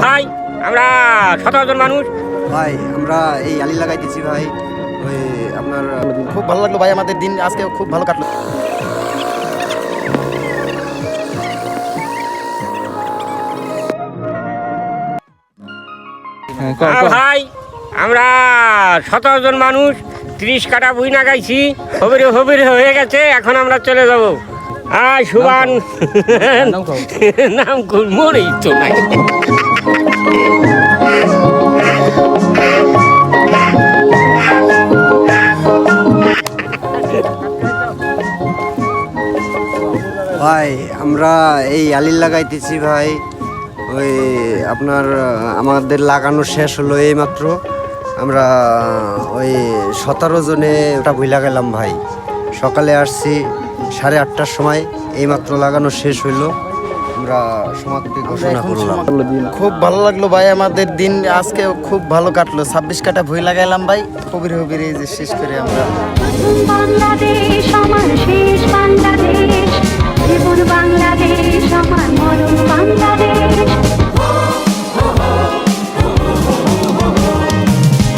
ভাই আমরা 17 জন মানুষ ভাই আমরা এই আলি লাগাইতেছি ভাই। ওই আপনার খুব ভালো লাগলো ভাই, আমাদের দিন আজকে খুব ভালো কাটলো। ভাই আমরা 17 জন মানুষ 30 কাটা বুই না গাইছি, হবিরে হয়ে গেছে। এখন আমরা চলে যাব। সুবান নাম মনেই তো নাই। ভাই আমরা এই আলি লাগাইতেছি ভাই। ওই আপনার আমাদের লাগানো শেষ হলো এই মাত্র। আমরা ওই 17 জনে ওটা বুই লাগাইলাম ভাই। সকালে আসছি 8:30টার সময়, এই মাত্র লাগানো শেষ হইলো। আমরা সমাপ্তি ঘোষণা করলাম। খুব ভালো লাগলো ভাই, আমাদের দিন আজকে খুব ভালো কাটলো। 26 কাটা ভুই লাগাইলাম ভাই, হবিরে এই যে শেষ করে আমরা। বাংলাদেশ আমার শেষ বাংলাদেশ, জীবন বাংলাদেশ আমার মরণ বাংলাদেশ।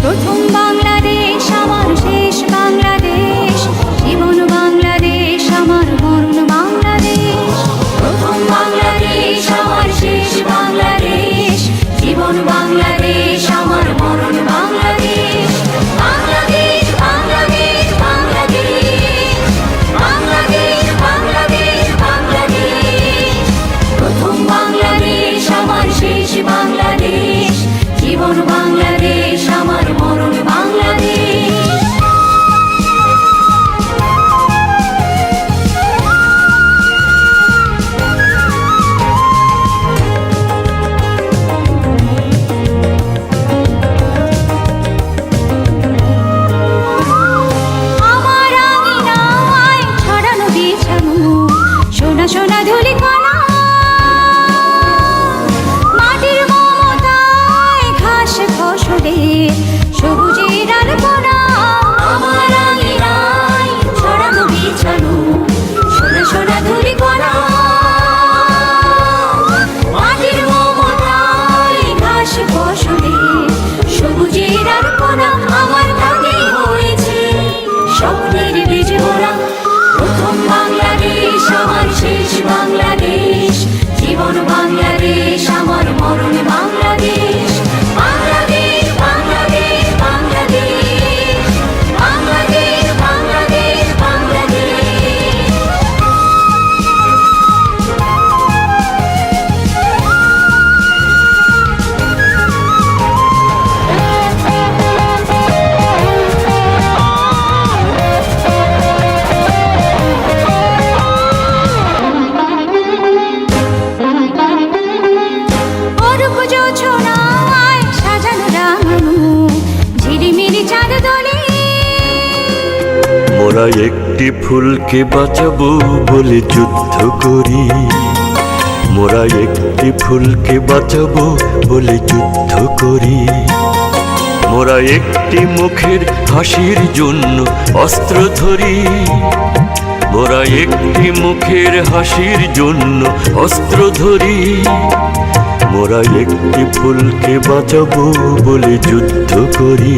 প্রথম বাংলাদেশ আমার শেষ বাংলাদেশ, জীবন বাংলাদেশ আমার মরণ বাংলাদেশ। প্রথম বাংলাদেশ আমার শেষ বাংলাদেশ, জীবন বাংলাদেশ আমার মরণ বাংলাদেশ। বাংলাদেশ বাংলাদেশ বাংলাদেশ, বাংলাদেশ বাংলাদেশ বাংলাদেশ। প্রথম বাংলাদেশ আমার শেষ বাংলাদেশ, জীবন বাংলাদেশ আমার মরণ বাংলাদেশ। আমার আঙিনায় ছড়ানো বিছানো সোনা সোনা ধুলি কণা, মাটির মমতায় ঘাস ফসলে সবুজের আলপনা। আমার আঙিনায় ছড়ানো বিছানো সোনা সোনা ধুলি কণা, মাটির মমতায় ঘাস ফসলে সবুজের আলপনা। আমার ভাগে হয়েছে স্বপ্নের বীজ ভরা। প্রথম বাংলাদেশ আমার শেষ বাংলাদেশ, জীবন বাংলাদেশ আমার মরণ বাংলাদেশ। বাংলাদেশ বাংলাদেশ বাংলাদেশ, বাংলাদেশ বাংলাদেশ বাংলাদেশ। অরূপ জোছনায় সাজানো রাঙানো ঝিলিমিলি চাঁদ দোলে। মোরা একটি ফুলকে বাঁচাবো বলে যুদ্ধ করি, মোরা একটি ফুলকে বাঁচাবো বলে যুদ্ধ করি। মোরা একটি মুখের হাসির জন্য অস্ত্র ধরি, মোরা একটি মুখের হাসির জন্য অস্ত্র ধরি। মোরা একটি ফুলকে বাঁচাবো বলে যুদ্ধ করি,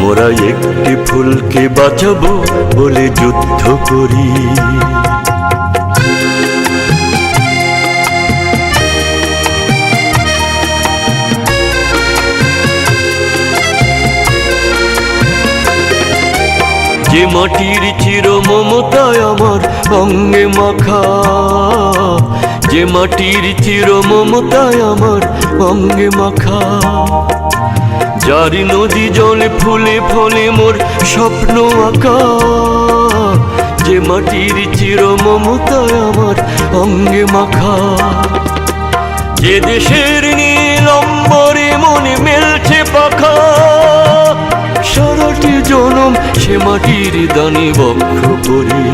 মোরা একটি ফুলকে বাঁচাবো বলে যুদ্ধ করি। যে মাটির চির মমতায় আমার অঙ্গে মাখা, যে মাটির চির মমতায় আমার অঙ্গে মাখা। যার নদী জলে ফুলে ফলে মোর স্বপ্ন আঁকা, যে মাটির চির মমতায় আমার অঙ্গে মাখা। যে দেশের নীল অম্বরে মনে মেলছে পাখা, সারাটি জনম সে মাটির দানে বক্ষ করি।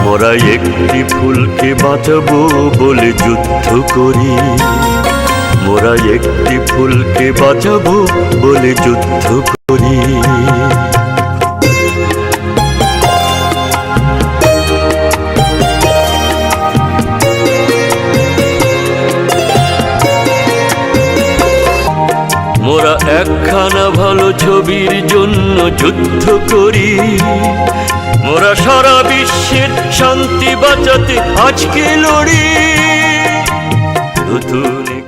মোরা একটি ফুলকে বাঁচাবো বলে যুদ্ধ করি, মোরা একটি ফুলকে বাঁচাবো বলে যুদ্ধ করি। একখানা ভালো ছবির জন্য যুদ্ধ করি, মোরা সারা বিশ্বের শান্তি বাঁচাতে আজকে লড়ি। নতুন